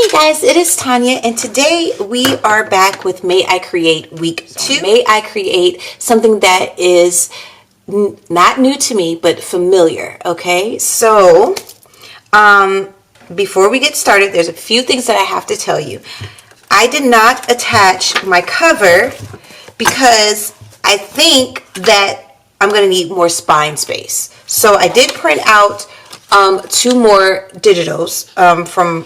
Hey guys, it is Tanya, and today we are back with May I Create Week 2. May I create something that is not new to me, but familiar, okay? So, before we get started, there's a few things that I have to tell you. I did not attach my cover because I think that I'm going to need more spine space. So I did print out two more digitals from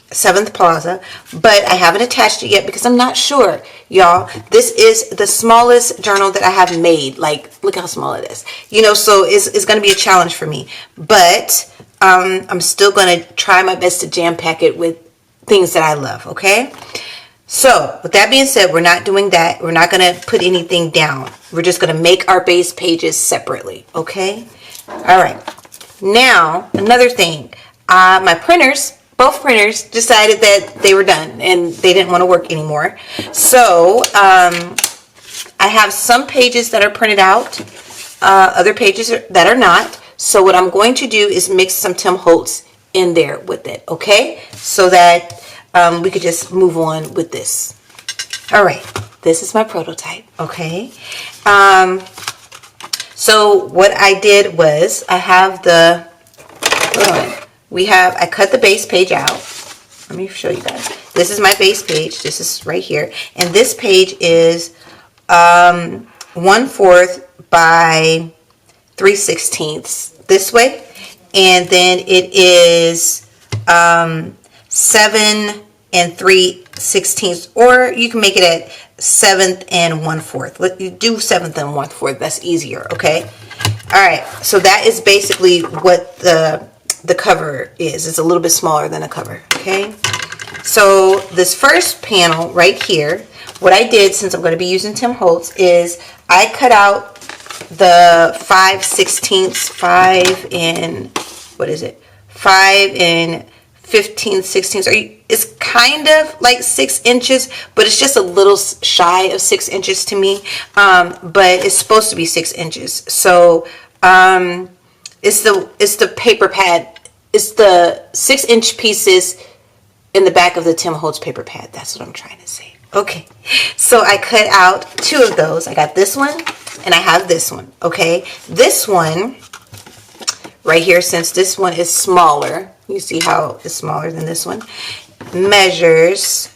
7th Plaza, but I haven't attached it yet because I'm not sure, y'all. This is the smallest journal that I have made. Like, look how small it is. You know, so it's going to be a challenge for me. But I'm still going to try my best to jam pack it with things that I love, okay? So, with that being said, we're not doing that. We're not going to put anything down. We're just going to make our base pages separately, okay? All right. Now, another thing. My printers, both printers, decided that they were done and they didn't want to work anymore. So, I have some pages that are printed out, other pages that are not. So, what I'm going to do is mix some Tim Holtz in there with it, okay? So that we could just move on with this. All right, this is my prototype, okay? So what I did was I have the, I cut the base page out. Let me show you guys. This is my base page. This is right here. And this page is 1/4 by 3/16 this way. And then it is 7 and 3/16, or you can make it at 7th and 1/4. Let you do 7th and 1/4. That's easier, okay? All right. So that is basically what the cover is. It's a little bit smaller than a cover, okay? So this first panel right here, what I did, since I'm going to be using Tim Holtz, is I cut out the 5/16, 5 and 15/16. It's kind of like 6 inches, but it's just a little shy of 6 inches to me. But it's supposed to be 6 inches. So it's the paper pad. It's the 6-inch pieces in the back of the Tim Holtz paper pad. That's what I'm trying to say. Okay, so I cut out 2 of those. I got this one and I have this one. Okay, this one right here, since this one is smaller, you see how it's smaller than this one, measures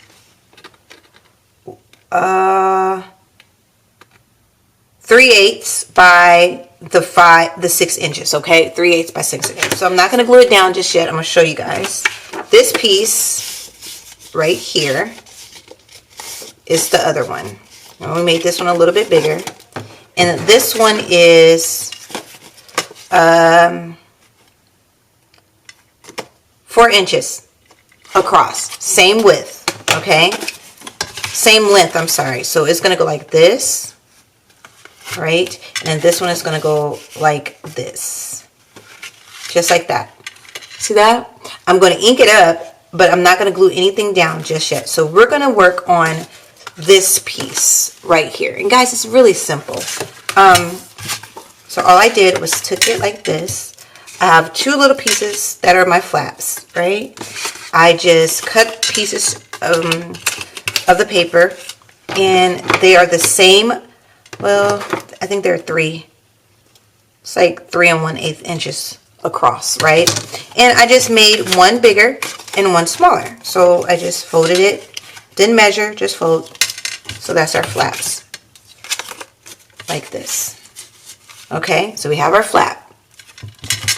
3/8 by the 6 inches, okay? 3/8 by 6 inches. So I'm not gonna glue it down just yet. I'm gonna show you guys. This piece right here is the other one. And we made this one a little bit bigger. And this one is 4 inches across, same width, okay? Same length, I'm sorry. So it's gonna go like this, right? And this one is gonna go like this, just like that. See that? I'm gonna ink it up, but I'm not gonna glue anything down just yet. So we're gonna work on this piece right here. And guys, it's really simple. So all I did was took it like this. I have 2 little pieces that are my flaps, right? I just cut pieces of the paper, and they are the same. Well, I think they're 3. It's like 3 1/8 inches across, right? And I just made one bigger and one smaller. So I just folded it, didn't measure, just fold. So that's our flaps, like this. Okay, so we have our flap.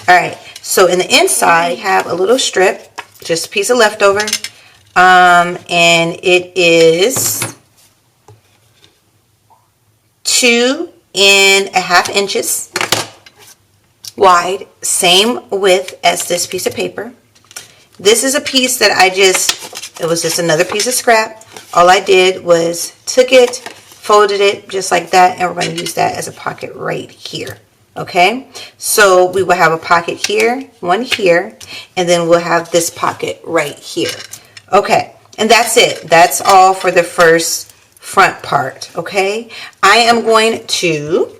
All right, so in the inside, we have a little strip, just a piece of leftover, and it is 2.5 inches wide, same width as this piece of paper. This is a piece that it was just another piece of scrap. All I did was took it, folded it just like that, and we're going to use that as a pocket right here. Okay, so we will have a pocket here, one here, and then we'll have this pocket right here. Okay, and that's it. That's all for the first front part. Okay, I am going to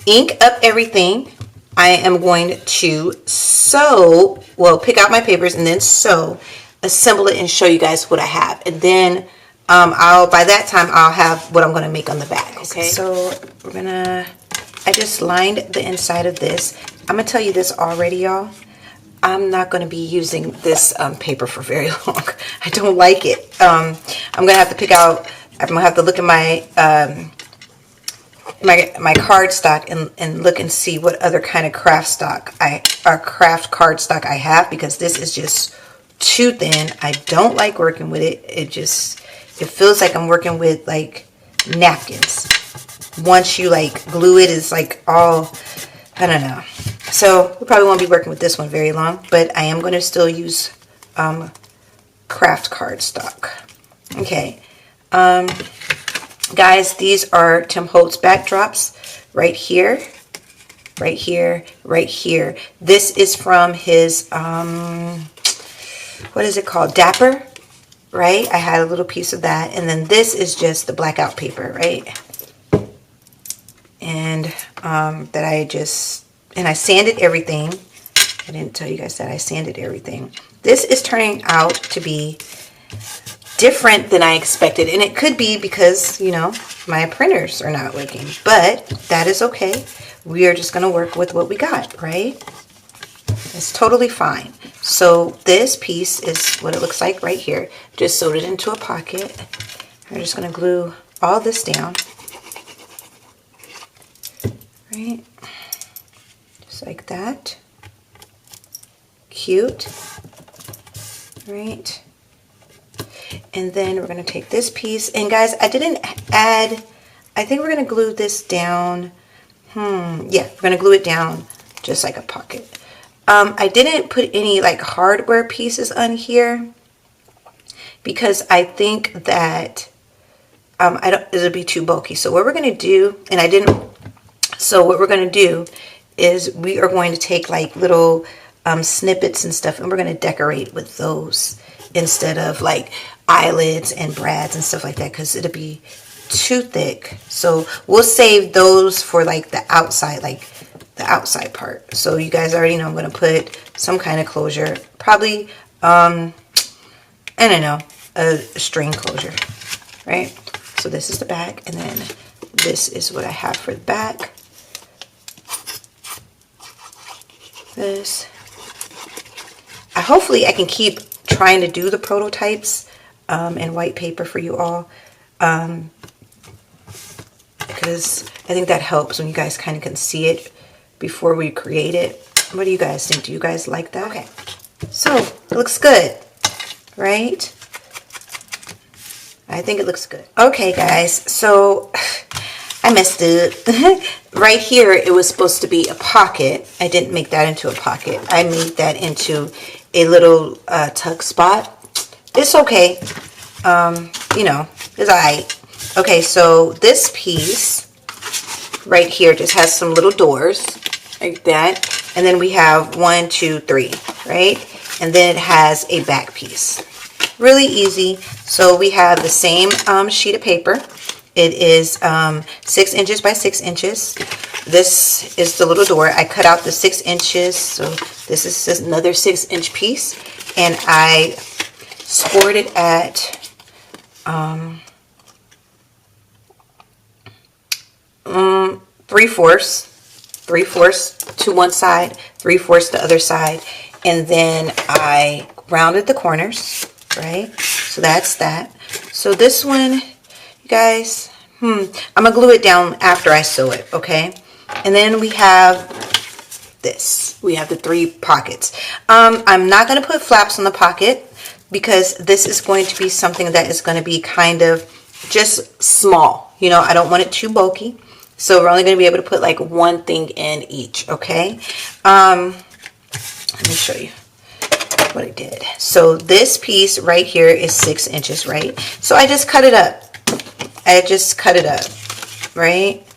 ink up everything. I am going to sew, well, pick out my papers and then sew assemble it and show you guys what I have. And then by that time I'll have what I'm going to make on the back. Okay, so I just lined the inside of this. I'm going to tell you this already, y'all. I'm not going to be using this paper for very long. I don't like it. I'm going to have to pick out, I'm going to have to look at my my cardstock and look and see what other kind of craft cardstock I have, because this is just too thin. I don't like working with it. It feels like I'm working with like napkins. Once you like glue it, it's like all, I don't know. So we probably won't be working with this one very long, but I am going to still use craft cardstock. Okay, guys, these are Tim Holtz backdrops right here, right here, right here. This is from his what is it called, Dapper, right? I had a little piece of that, and then this is just the blackout paper, right? And that I sanded everything. I didn't tell you guys that I sanded everything. This is turning out to be different than I expected, and it could be because, you know, my printers are not working, but that is okay. We are just going to work with what we got, right? It's totally fine. So this piece is what it looks like right here. Just sewed it into a pocket. We're just going to glue all this down, right? Just like that. Cute, right? And then we're going to take this piece, and guys, I didn't add, I think we're going to glue this down. Yeah, we're going to glue it down just like a pocket. I didn't put any like hardware pieces on here because I think that it'll be too bulky. So what we're going to do, what we're going to do is we are going to take like little snippets and stuff, and we're going to decorate with those instead of like eyelids and brads and stuff like that, because it'll be too thick. So we'll save those for like the outside, like the outside part. So you guys already know I'm going to put some kind of closure, probably I don't know, a string closure, right? So this is the back, and then this is what I have for the back. This, hopefully I can keep trying to do the prototypes in white paper for you all, because I think that helps when you guys kind of can see it before we create it. What do you guys think? Do you guys like that? Okay, so it looks good, right? I think it looks good. Okay, guys, so I messed it. Right here, it was supposed to be a pocket. I didn't make that into a pocket. I made that into a little tuck spot. It's okay. You know, it's alright. Okay, so this piece right here just has some little doors like that. And then we have 1, 2, 3, right? And then it has a back piece. Really easy. So we have the same sheet of paper. It is 6 inches by 6 inches. This is the little door. I cut out the 6 inches. So this is just another 6-inch piece. And I scored it at 3/4 to one side, 3/4 the other side, and then I rounded the corners, right? So that's that. So this one, you guys, I'm gonna glue it down after I sew it, okay? And then we have this. We have the 3 pockets. I'm not gonna put flaps on the pocket because this is going to be something that is going to be kind of just small. You know, I don't want it too bulky. So we're only going to be able to put like one thing in each, okay? Let me show you what I did. So this piece right here is 6 inches, right? So I just cut it up. Right?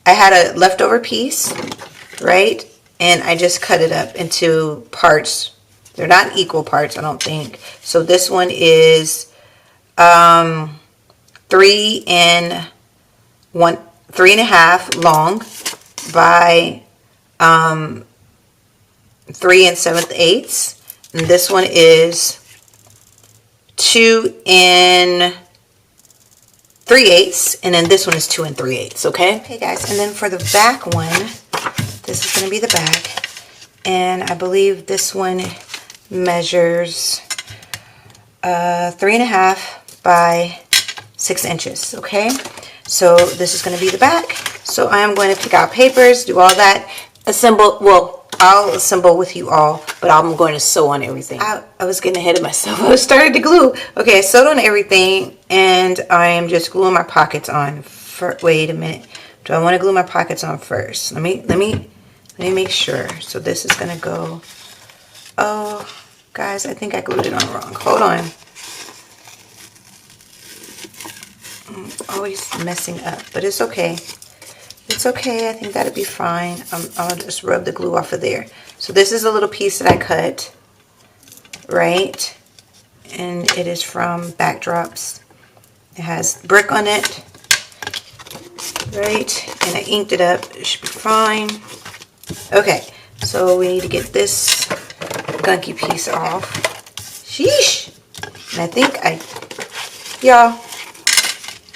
I had a leftover piece, right? And I just cut it up into parts. They're not equal parts, I don't think. So this one is 3 and 1.5 long by 3 7/8, and this one is 2 3/8, and then this one is 2 3/8. Okay guys, and then for the back one, this is going to be the back, and I believe this one measures 3.5 by 6 inches. Okay, so this is going to be the back. So I am going to pick out papers, do all that, assemble. Well, I'll assemble with you all, but I'm going to sew on everything. I was getting ahead of myself. I started to glue. Okay, I sewed on everything, and I am just gluing my pockets on. Wait a minute. Do I want to glue my pockets on first? Let me make sure. So this is gonna go. Oh, guys, I think I glued it on wrong. Hold on. I'm always messing up, but it's okay. It's okay. I think that'll be fine. I'll just rub the glue off of there. So this is a little piece that I cut, right? And it is from Backdrops. It has brick on it, right? And I inked it up. It should be fine. Okay, so we need to get this gunky piece off. Sheesh! And I think y'all,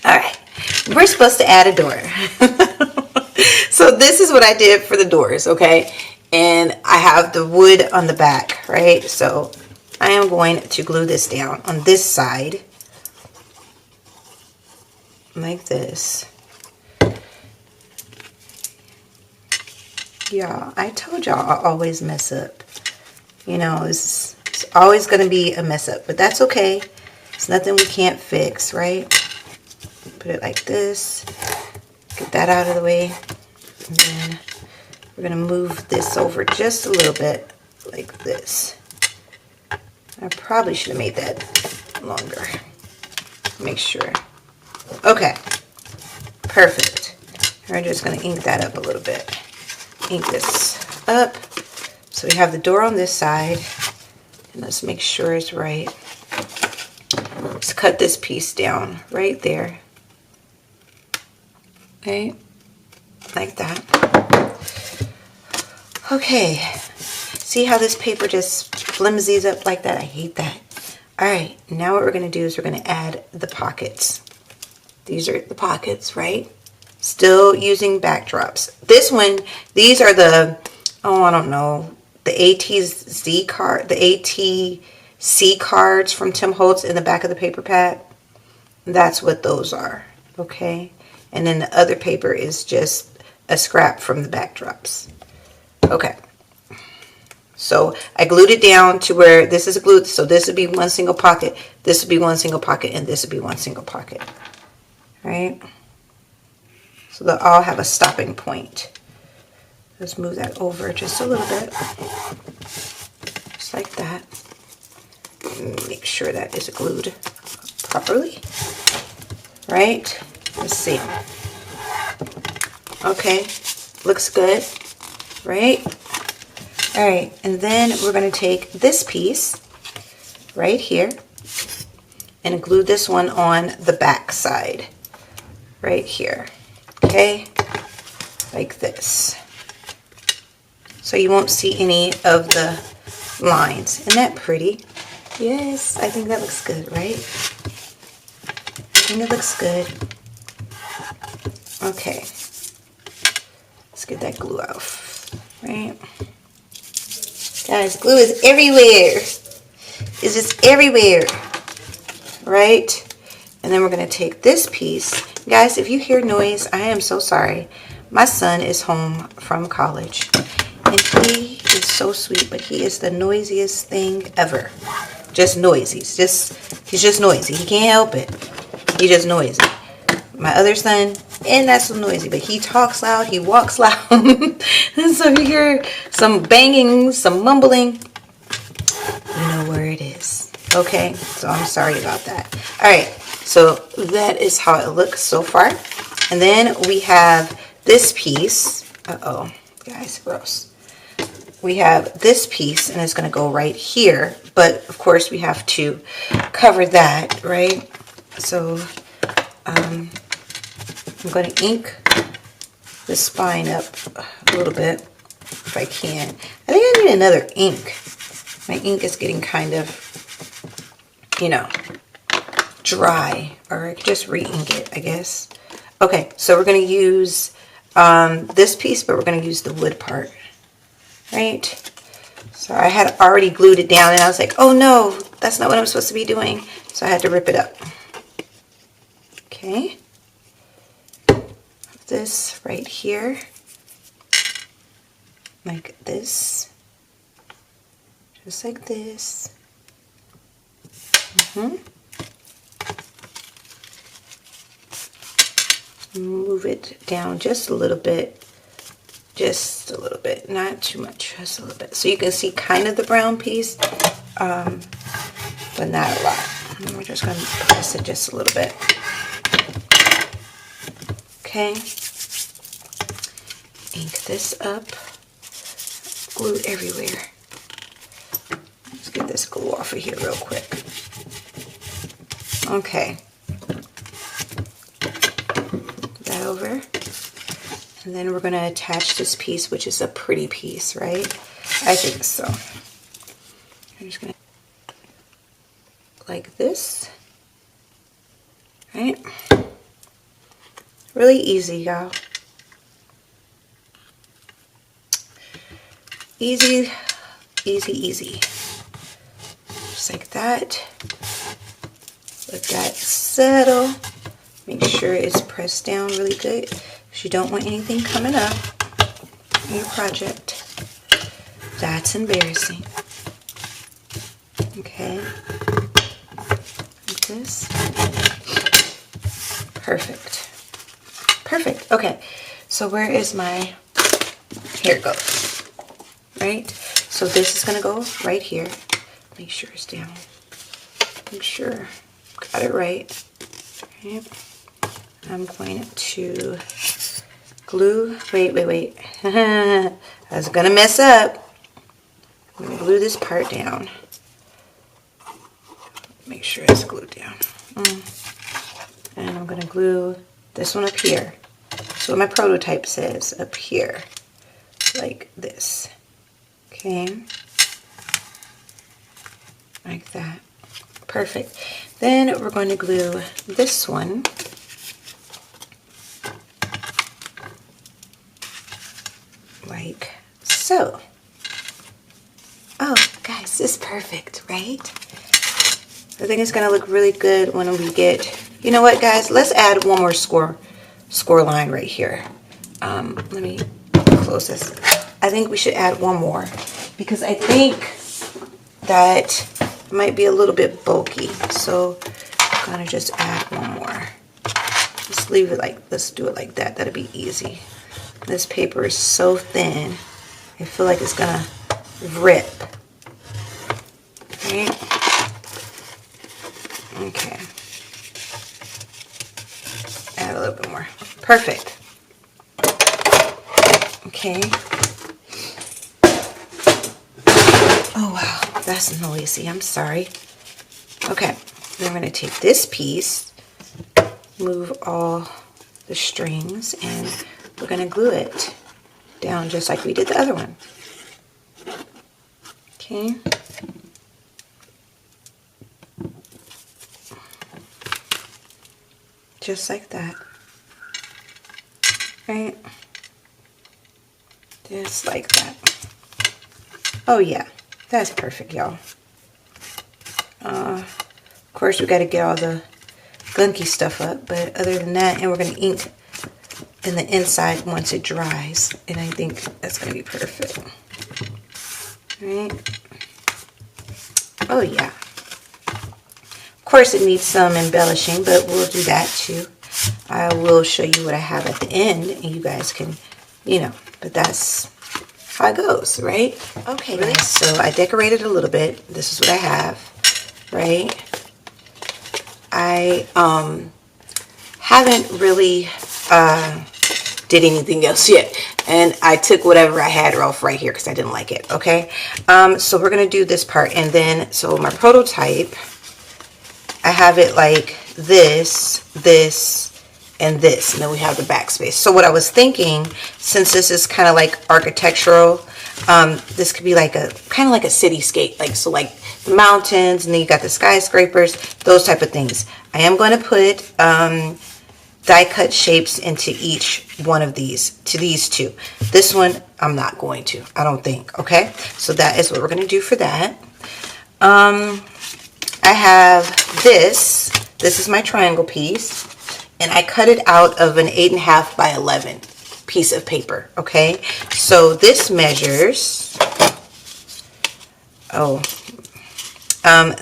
alright, we're supposed to add a door. So this is what I did for the doors, okay? And I have the wood on the back, right? So I am going to glue this down on this side, like this. Y'all, I told y'all I always mess up. You know, it's always going to be a mess up, but that's okay. It's nothing we can't fix, right? Put it like this. Get that out of the way. And then we're going to move this over just a little bit, like this. I probably should have made that longer. Make sure. Okay. Perfect. We're just going to ink that up a little bit. Ink this up. So we have the door on this side, and let's make sure it's right. Let's cut this piece down right there. Okay, like that. Okay, see how this paper just flimsies up like that? I hate that. All right, now what we're gonna do is we're gonna add the pockets. These are the pockets, right? Still using Backdrops. This one, these are the, oh, I don't know, the ATC cards from Tim Holtz in the back of the paper pad. That's what those are, okay? And then the other paper is just a scrap from the Backdrops. Okay. So I glued it down to where this is glued. So this would be one single pocket, this would be one single pocket, and this would be one single pocket, right? So they'll all have a stopping point. Let's move that over just a little bit. Just like that. Make sure that is glued properly. Right? Let's see. Okay. Looks good. Right? Alright. And then we're going to take this piece right here and glue this one on the back side. Right here. Okay, like this. So you won't see any of the lines. Isn't that pretty? Yes, I think that looks good, right? I think it looks good. Okay. Let's get that glue off, right? Guys, glue is everywhere. It's just everywhere, right? And then we're going to take this piece. Guys, if you hear noise, I am so sorry. My son is home from college, and he is so sweet, but he is the noisiest thing ever. Just noisy. He's just noisy. He can't help it. He's just noisy. My other son, and not so noisy, but he talks loud, he walks loud. And so you hear some banging, some mumbling, you know where it is. Okay, so I'm sorry about that. All right. So that is how it looks so far. And then we have this piece. Uh-oh, guys, gross. We have this piece, and it's going to go right here. But, of course, we have to cover that, right? So I'm going to ink the spine up a little bit. if I can. I think I need another ink. My ink is getting kind of, you know, dry. Or I could just re-ink it, I guess. Okay, so we're going to use this piece, but we're going to use the wood part. Right? So I had already glued it down, and I was like, oh no, that's not what I'm supposed to be doing. So I had to rip it up. Okay. This right here. Like this. Just like this. Move it down just a little bit. Just a little bit, not too much, just a little bit. So you can see kind of the brown piece, but not a lot. And we're just going to press it just a little bit. Okay. Ink this up. Glue everywhere. Let's get this glue off of here real quick. Okay. Put that over. And then we're going to attach this piece, which is a pretty piece, right? I think so. I'm just going to, like this, right? Really easy, y'all. Easy, easy, easy. Just like that. Let that settle. Make sure it's pressed down really good. You don't want anything coming up in your project. That's embarrassing. Okay. Like this. Perfect. Perfect. Okay. So where is my... Here it goes. Right? So this is going to go right here. Make sure it's down. Make sure got it right. Okay. I'm going to glue, wait. I was gonna mess up. I'm gonna glue this part down. Make sure it's glued down. And I'm gonna glue this one up here. That's what my prototype says, up here. Like this. Okay. Like that. Perfect. Then we're going to glue this one. Like so. Oh, guys, this is perfect, right? I think it's gonna look really good when we get, you know what, guys, let's add one more score line right here. Let me close this. I think we should add one more because I think that might be a little bit bulky. So I'm gonna just add one more. Just leave it like, let's do it like that. That'll be easy. This paper is so thin, I feel like it's gonna rip. Okay. Okay. Add a little bit more. Perfect. Okay. Oh wow, that's noisy. I'm sorry. Okay. Then I'm gonna take this piece, move all the strings, and we're going to glue it down just like we did the other one. Okay. Just like that. Right? Just like that. Oh yeah, that's perfect, y'all. Of course, we got to get all the gunky stuff up, but other than that, and we're going to ink in the inside once it dries, and I think that's going to be perfect. Right? Oh yeah. Of course it needs some embellishing, but we'll do that too. I will show you what I have at the end, and you guys can, you know, but that's how it goes, right? Okay, guys, so I decorated a little bit. This is what I have, right? I haven't really did anything else yet, and I took whatever I had off right here because I didn't like it. Okay, so we're gonna do this part, and then so my prototype, I have it like this, and this, and then we have the backspace. So what I was thinking, since this is kind of like architectural, This could be like a kind of like a cityscape, like so like the mountains, and then you got the skyscrapers, those type of things. I am going to put die cut shapes into each one of these, to these two. This one I'm not going to, I don't think. Okay, so that is what we're going to do for that. I have this is my triangle piece, and I cut it out of an 8.5 by 11 piece of paper. Okay, so this measures,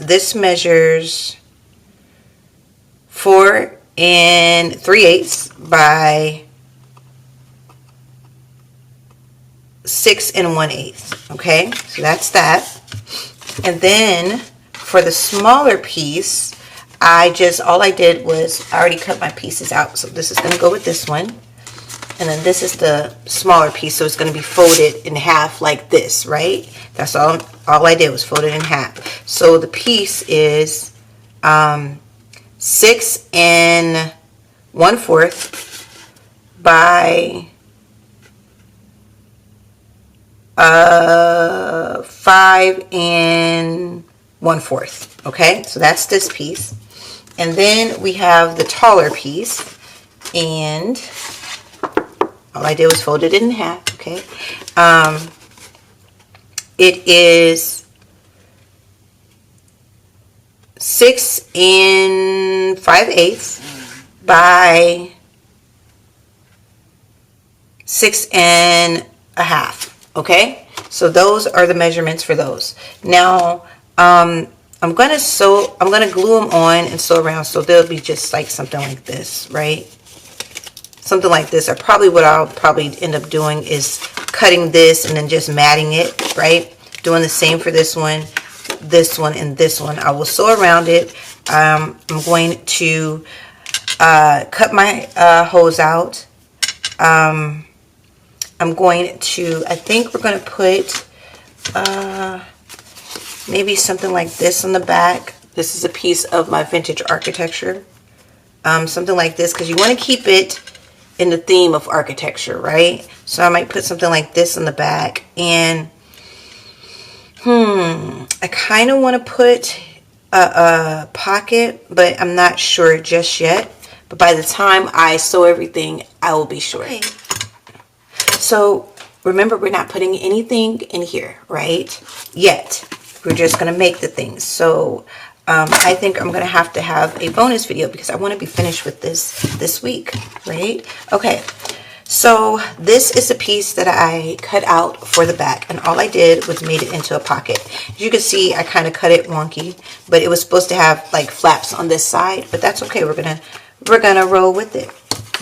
this measures 4 3/8 by 6 1/8. Okay, so that's that. And then for the smaller piece, all I did was I already cut my pieces out. So this is going to go with this one. And then this is the smaller piece, so it's going to be folded in half like this, right? That's all I did was fold it in half. So the piece is 6 1/4 by 5 1/4. Okay, so that's this piece. And then we have the taller piece, and all I did was fold it in half. Okay, it is 6 5/8 by 6 1/2. Okay, so those are the measurements for those. Now I'm gonna glue them on and sew around, so they'll be just like something like this, right? Something like this. Or probably what I'll probably end up doing is cutting this and then just matting it, right? Doing the same for this one, and this one. I will sew around it. I'm going to cut my hose out. I'm going to, I think we're going to put maybe something like this on the back. This is a piece of my vintage architecture. Something like this, because you want to keep it in the theme of architecture, right? So I might put something like this on the back. And I kind of want to put a pocket, but I'm not sure just yet. But by the time I sew everything, I will be sure. Okay. So remember, we're not putting anything in here, right? Yet. We're just going to make the things. So I think I'm going to have a bonus video because I want to be finished with this week, right? Okay, so this is a piece that I cut out for the back, and all I did was made it into a pocket. As you can see, I kind of cut it wonky, but it was supposed to have like flaps on this side, but that's okay. We're gonna roll with it.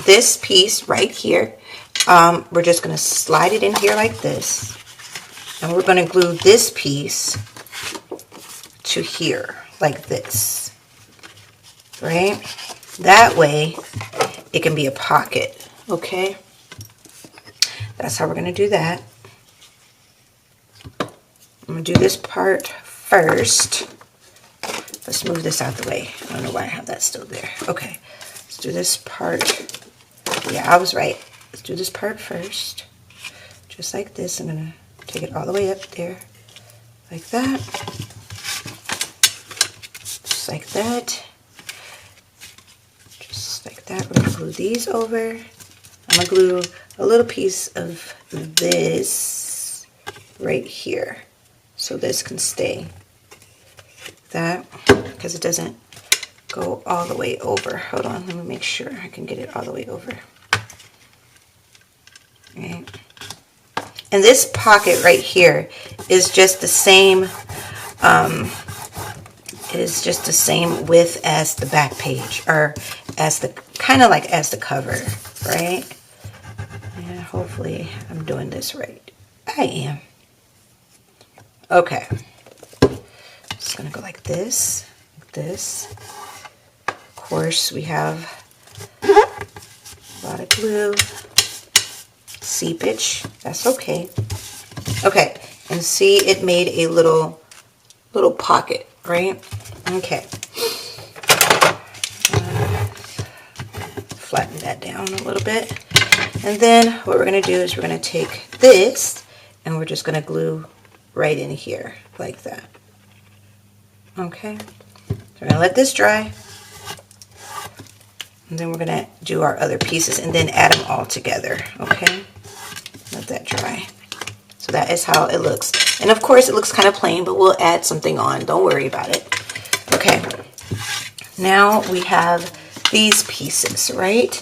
This piece right here, we're just gonna slide it in here like this, and we're gonna glue this piece to here like this, right? That way it can be a pocket. Okay, that's how we're going to do that. I'm going to do this part first. Let's move this out the way. I don't know why I have that still there. Okay, let's do this part. Yeah, I was right. Let's do this part first, just like this. I'm going to take it all the way up there like that. Like that, just like that. We're gonna glue these over. I'm gonna glue a little piece of this right here, so this can stay that, because it doesn't go all the way over. Hold on, let me make sure I can get it all the way over. Right. And this pocket right here is just the same. It is just the same width as the back page, or as the kind of like as the cover, right? And hopefully I'm doing this right. I am. Okay. Just gonna go like this, like this. Of course, we have a lot of glue, seepage. That's okay. Okay, and see, it made a little pocket, right? Okay. Flatten that down a little bit. And then what we're going to do is we're going to take this and we're just going to glue right in here like that. Okay, so we're going to let this dry, and then we're going to do our other pieces and then add them all together. Okay, let that dry. So that is how it looks, and of course it looks kind of plain, but we'll add something on, don't worry about it. Okay, now we have these pieces, right?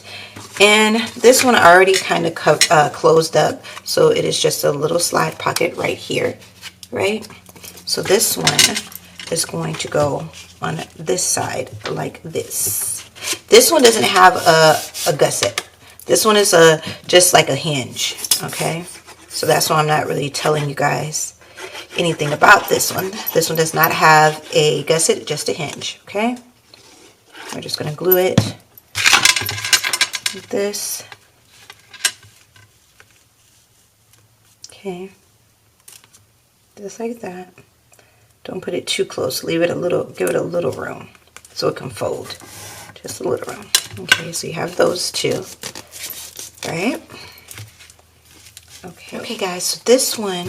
And this one I already kind of closed up, so it is just a little slide pocket right here, right? So this one is going to go on this side like this. This one doesn't have a gusset. This one is just like a hinge, okay? So that's why I'm not really telling you guys anything about this one. This one does not have a gusset, just a hinge, okay? We're just gonna glue it like this. Okay, just like that. Don't put it too close. Leave it a little, give it a little room so it can fold. Just a little room. Okay, so you have those two, right? Okay guys, so this one,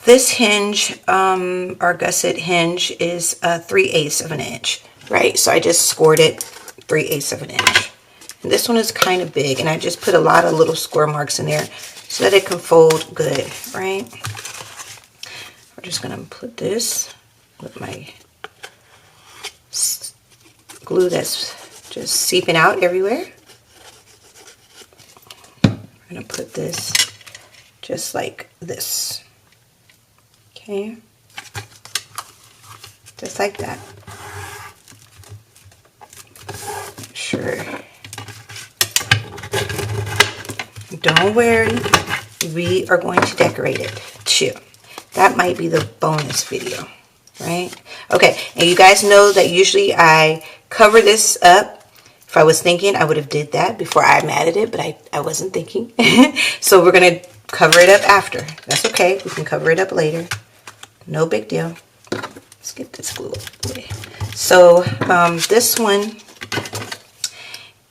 this hinge, our gusset hinge is 3/8 of an inch, right? So I just scored it 3/8 of an inch. And this one is kind of big, and I just put a lot of little score marks in there so that it can fold good, right? We're just gonna put this with my glue that's just seeping out everywhere. I'm gonna put this just like this. Okay, just like that. Sure. Don't worry, we are going to decorate it too. That might be the bonus video, right? Okay, and you guys know that usually I cover this up. If I was thinking, I would have did that before I matted it, but I wasn't thinking. So we're gonna cover it up after. That's okay, we can cover it up later. No big deal. Let's get this glue away. So this one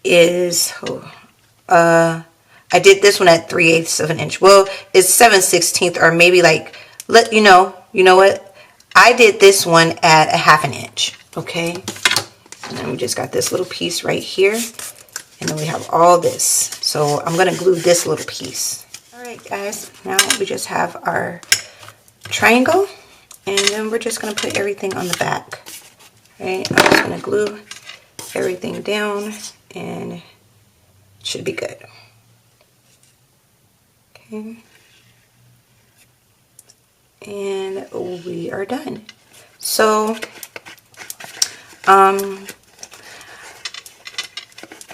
is, I did this one at 3/8 of an inch. Well, it's 7/16, or maybe like, you know what? I did this one at 1/2 inch, okay? And then we just got this little piece right here, and then we have all this. So I'm gonna glue this little piece. All right, guys, now we just have our triangle, and then we're just gonna put everything on the back, right? I'm just gonna glue everything down, and it should be good. Okay. And we are done. So, I'm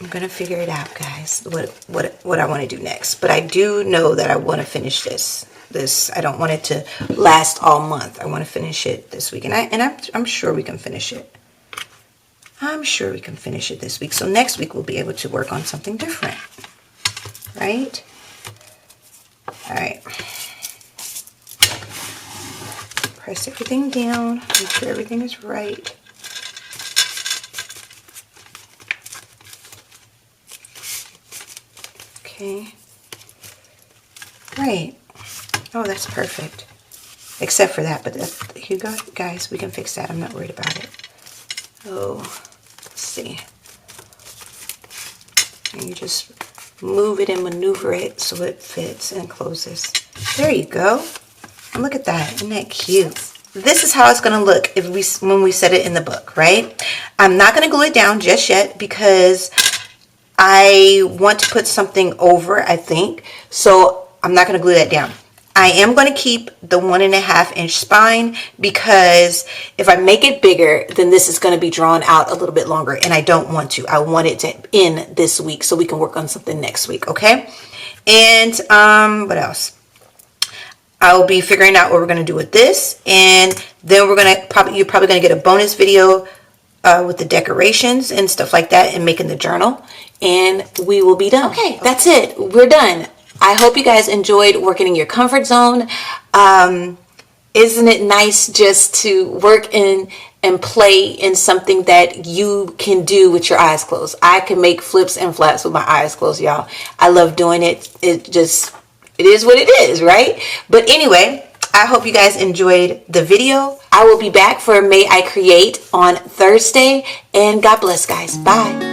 gonna figure it out, guys, what I want to do next. But I do know that I want to finish this. I don't want it to last all month. I want to finish it this week, and I'm sure we can finish it. I'm sure we can finish it this week. So next week we'll be able to work on something different, right? All right. Press everything down. Make sure everything is right. Okay. Right. Oh, that's perfect. Except for that, but here you go, guys. We can fix that. I'm not worried about it. Oh, let's see. And you just move it and maneuver it so it fits and closes. There you go. And look at that. Isn't that cute? This is how it's going to look when we set it in the book, right? I'm not going to glue it down just yet because I want to put something over, I think. So I'm not going to glue that down. I am going to keep the 1.5 inch spine because if I make it bigger, then this is going to be drawn out a little bit longer, and I don't want to. I want it to end this week so we can work on something next week, okay? And what else? I'll be figuring out what we're going to do with this, and then you're probably going to get a bonus video with the decorations and stuff like that, and making the journal, and we will be done. Okay, that's it. We're done. I hope you guys enjoyed working in your comfort zone. Isn't it nice just to work in and play in something that you can do with your eyes closed. I can make flips and flaps with my eyes closed, y'all. I love doing it. It is what it is, right? But anyway, I hope you guys enjoyed the video. I will be back for May I Create on Thursday, and God bless, guys. Bye.